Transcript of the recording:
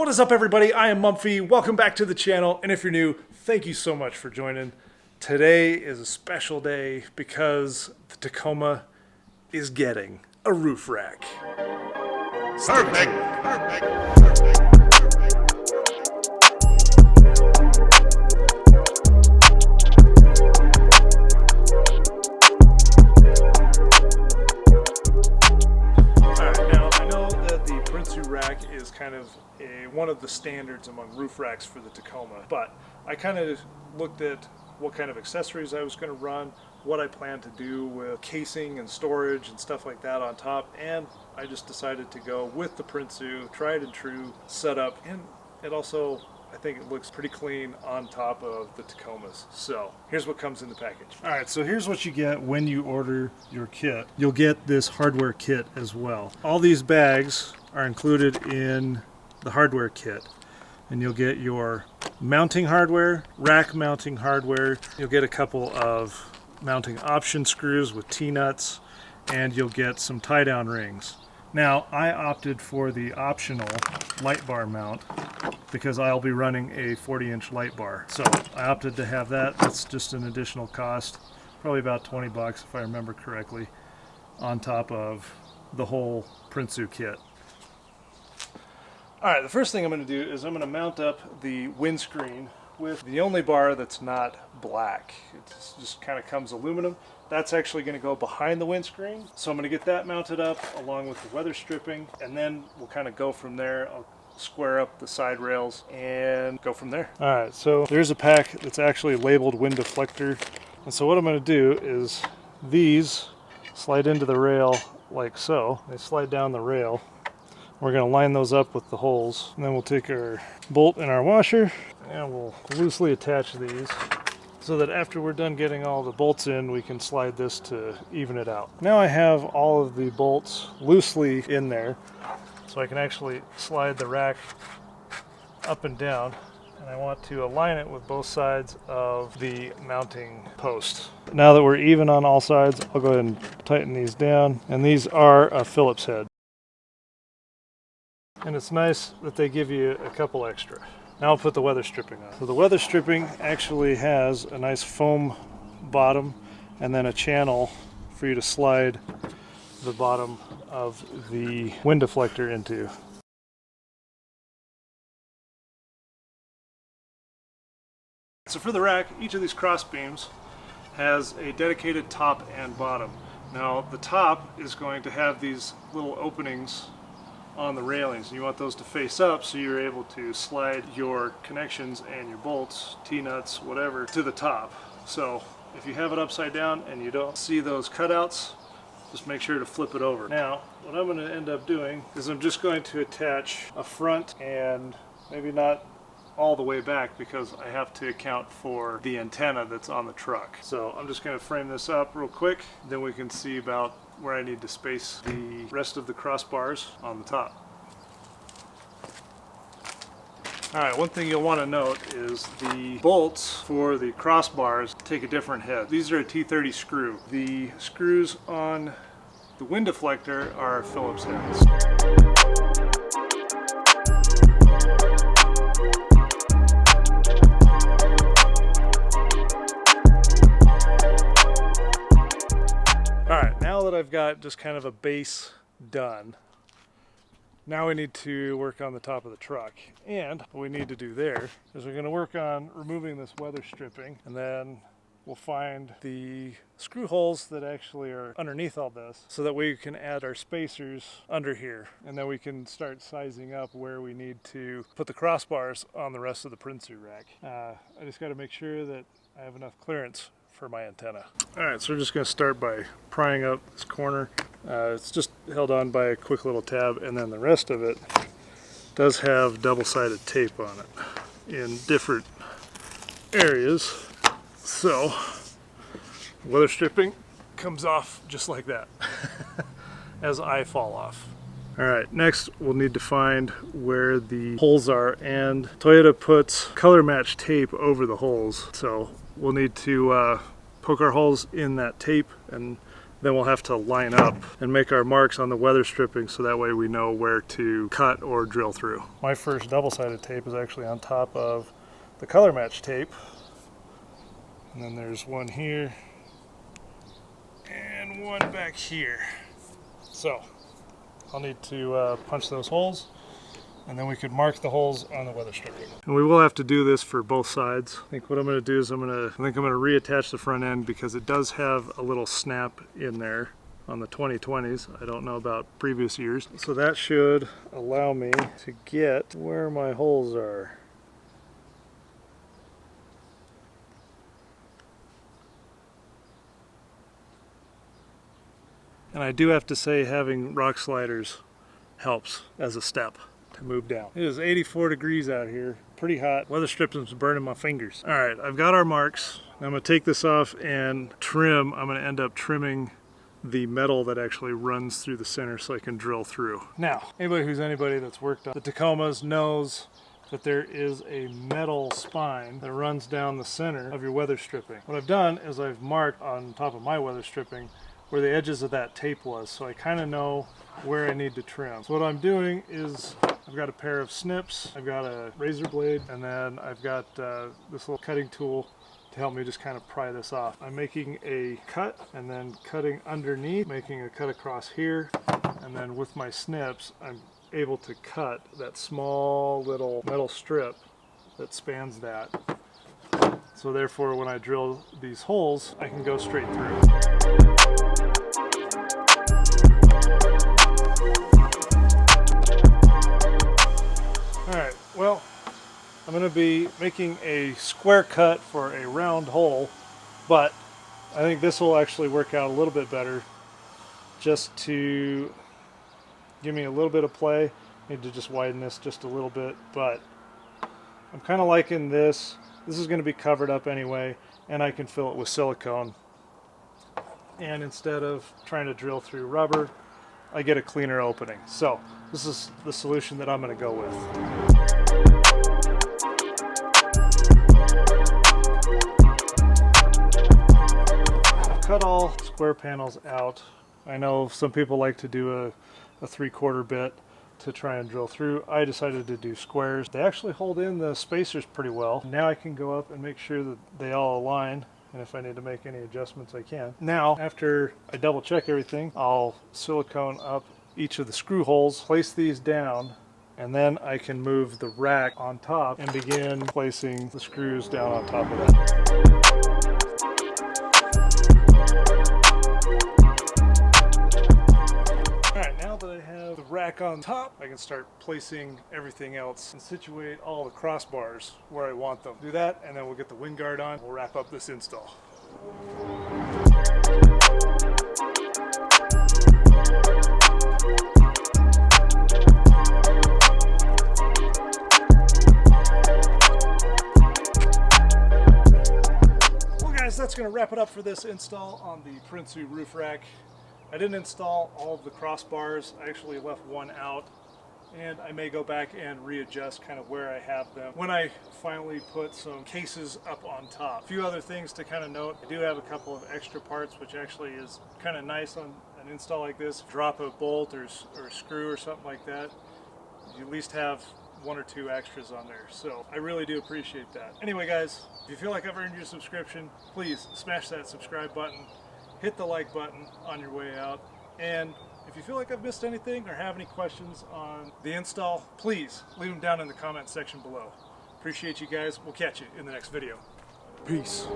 What is up, everybody? I am Mumphy. Welcome back to the channel, and if you're new, thank you so much for joining. Today is a special day because the Tacoma is getting a roof rack. Perfect. Prinsu rack is kind of one of the standards among roof racks for the Tacoma, but I kind of looked at what kind of accessories I was going to run, what I planned to do with casing and storage and stuff like that on top, and I just decided to go with the Prinsu tried and true setup, and it also, I think it looks pretty clean on top of the Tacomas. So here's what comes in the package. All right, so here's what you get when you order your kit. You'll get this hardware kit as well. All these bags are included in the hardware kit, and you'll get your mounting hardware, rack mounting hardware. You'll get a couple of mounting option screws with T-nuts, and you'll get some tie-down rings. Now, I opted for the optional light bar mount because I'll be running a 40-inch light bar. So I opted to have that. That's just an additional cost, probably about 20 bucks if I remember correctly, on top of the whole Prinsu kit. All right, the first thing I'm going to do is I'm going to mount up the windscreen with the only bar that's not black. It just kind of comes aluminum. That's actually going to go behind the windscreen. So I'm going to get that mounted up along with the weather stripping, and then we'll kind of go from there. I'll square up the side rails and go from there. All right, so there's a pack that's actually labeled wind deflector. And so what I'm going to do is these slide into the rail like so. They slide down the rail. We're going to line those up with the holes, and then we'll take our bolt and our washer and we'll loosely attach these so that after we're done getting all the bolts in, we can slide this to even it out. Now I have all of the bolts loosely in there, so I can actually slide the rack up and down, and I want to align it with both sides of the mounting post. Now that we're even on all sides, I'll go ahead and tighten these down, and these are a Phillips head. And it's nice that they give you a couple extra. Now I'll put the weather stripping on. So the weather stripping actually has a nice foam bottom and then a channel for you to slide the bottom of the wind deflector into. So for the rack, each of these cross beams has a dedicated top and bottom. Now the top is going to have these little openings on the railings, and you want those to face up so you're able to slide your connections and your bolts, T-nuts, whatever, to the top. So if you have it upside down and you don't see those cutouts, just make sure to flip it over. Now what I'm going to end up doing is I'm just going to attach a front, and maybe not all the way back because I have to account for the antenna that's on the truck. So I'm just going to frame this up real quick, then we can see about where I need to space the rest of the crossbars on the top. Alright, one thing you'll want to note is the bolts for the crossbars take a different head. These are a T30 screw. The screws on the wind deflector are Phillips heads. Now that I've got just kind of a base done, now we need to work on the top of the truck. And what we need to do there is we're going to work on removing this weather stripping, and then we'll find the screw holes that actually are underneath all this so that we can add our spacers under here, and then we can start sizing up where we need to put the crossbars on the rest of the Prinsu rack. I just got to make sure that I have enough clearance for my antenna. Alright, so we're just going to start by prying up this corner. It's just held on by a quick little tab, and then the rest of it does have double-sided tape on it in different areas. So weather stripping comes off just like that as I fall off. Alright, next we'll need to find where the holes are, and Toyota puts color match tape over the holes, so we'll need to poke our holes in that tape and then we'll have to line up and make our marks on the weather stripping so that way we know where to cut or drill through. My first double-sided tape is actually on top of the color match tape. And then there's one here and one back here. So I'll need to punch those holes, and then we could mark the holes on the weather stripping. And we will have to do this for both sides. I think what I'm going to do is I think I'm going to reattach the front end because it does have a little snap in there on the 2020s. I don't know about previous years. So that should allow me to get where my holes are. And I do have to say having rock sliders helps as a step to move down. It is 84 degrees out here, pretty hot. Weather stripping's burning my fingers. All right, I've got our marks. I'm gonna take this off and trim. I'm gonna end up trimming the metal that actually runs through the center so I can drill through. Now, anybody that's worked on the Tacomas knows that there is a metal spine that runs down the center of your weather stripping. What I've done is I've marked on top of my weather stripping where the edges of that tape was, so I kind of know where I need to trim. So what I'm doing is I've got a pair of snips, I've got a razor blade, and then I've got this little cutting tool to help me just kind of pry this off. I'm making a cut and then cutting underneath, making a cut across here, and then with my snips I'm able to cut that small little metal strip that spans that. So therefore when I drill these holes I can go straight through. Alright, well, I'm going to be making a square cut for a round hole, but I think this will actually work out a little bit better just to give me a little bit of play. I need to just widen this just a little bit, but I'm kind of liking this. This is going to be covered up anyway, and I can fill it with silicone. And instead of trying to drill through rubber, I get a cleaner opening. So this is the solution that I'm going to go with. Cut all square panels out. I know some people like to do a 3/4 bit to try and drill through. I decided to do squares. They actually hold in the spacers pretty well. Now I can go up and make sure that they all align, and if I need to make any adjustments I can. Now, after I double check everything, I'll silicone up each of the screw holes, place these down, and then I can move the rack on top and begin placing the screws down on top of that. Alright, now that I have the rack on top, I can start placing everything else and situate all the crossbars where I want them. Do that, and then we'll get the wind guard on. We'll wrap up this install. That's going to wrap it up for this install on the Prinsu Roof Rack. I didn't install all of the crossbars. I actually left one out, and I may go back and readjust kind of where I have them when I finally put some cases up on top. A few other things to kind of note. I do have a couple of extra parts, which actually is kind of nice on an install like this. Drop a bolt or screw or something like that, you at least have 1 or 2 extras on there, so I really do appreciate that. Anyway guys, if you feel like I've earned your subscription, please smash that subscribe button, hit the like button on your way out, and if you feel like I've missed anything or have any questions on the install, please leave them down in the comment section below. Appreciate you guys. We'll catch you in the next video. Peace.